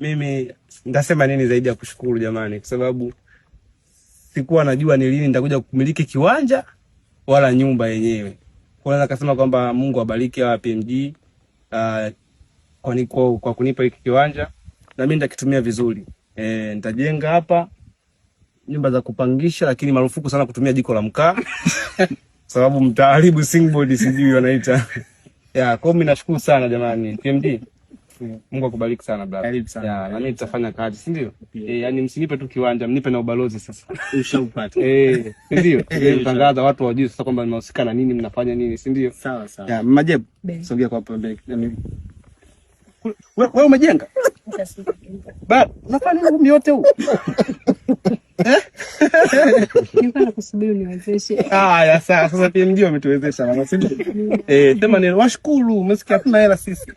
mimi nitasema nini zaidi ya kushukuru jamani, kwa sababu sikuwa najua ni lini nitakuja kumiliki kiwanja wala nyumba yenyewe. Kwa hiyo nakasema kwamba Mungu abariki hawa PMG kwa kunipa hiki kiwanja, na mimi nitakitumia vizuri. Nitajenga hapa nyumba za kupangisha, lakini marufuku sana kutumia jiko la mkaa sababu mtaharibu singboard, sijui wanaita. Kwa hiyo mimi nashukuru sana jamani PMG. Mungu akubariki sana brother. Karibu sana. Na mimi nitafanya kazi, si ndio? Yaani msinipe tu kiwanja, mnipe na ubalozi sasa. Ushaupata. Si ndio? Tangaza watu wajue sasa kwamba mnahusika na nini, mnafanya nini, si ndio? Sawa sawa. Majebu, sogea kwa hapo mbele. Wewe umejenga? Unafanya nini yote huu? Nilikuwa nakusubiri niwezeshe. Ya sasa PMG wametuwezesha mama, si ndio? Sema neno washukuru, umesikia tuna hela sisi.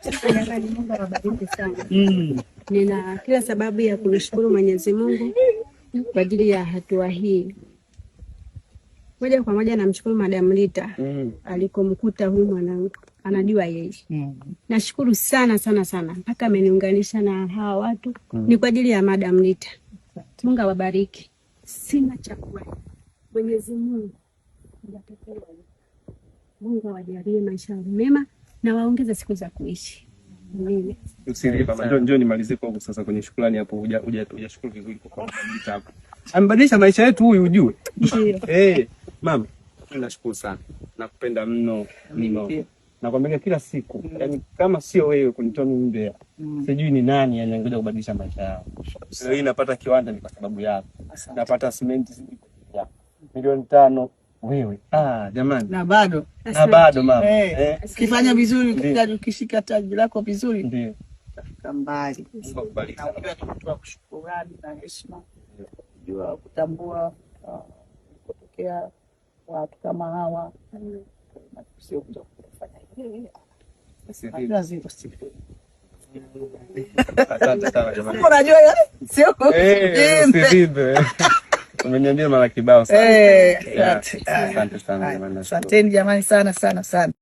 Mungu awabariki sana. Nina kila sababu ya kumshukuru Mwenyezi Mungu kwa ajili ya hatua hii. Moja kwa moja namshukuru Madam Rita alikomkuta huyu mwanangu. Anajua yeye. Nashukuru sana sana sana mpaka ameniunganisha na hawa watu. Ni kwa ajili ya Madam Rita. Mungu awabariki. Sina chakula. Mwenyezi Mungu ndiye Mungu awajalie maisha mema na waongeze siku za kuishi. Amen. Njoo nimalizie kwa sasa kwenye shukrani hapo, hujashukuru vizuri kwa Madam Rita hapo. Amebadilisha maisha yetu huyu ujue. Mama, nashukuru sana. Nakupenda mno. Nakwambia kila siku, yani kama sio wewe kunitoa mimi Mbeya, sijui ni nani anayekuja kubadilisha maisha yao. Leo hii napata kiwanja ni kwa sababu yako. Napata simenti ya milioni 5 wewe. Jamani. Na bado mama. Ukifanya vizuri, ukishika taji lako vizuri, ndio utafika mbali. Mungu akubariki. Na pia tunatoa shukrani na heshima. Jua kutambua kutokea watu kama hawa. Sio kuja kufanya hivi. Asante sana jamani. Unajua sio usivimbe. Umeniambia mara kibao sana. Asante sana jamani. Asanteni jamani sana sana sana.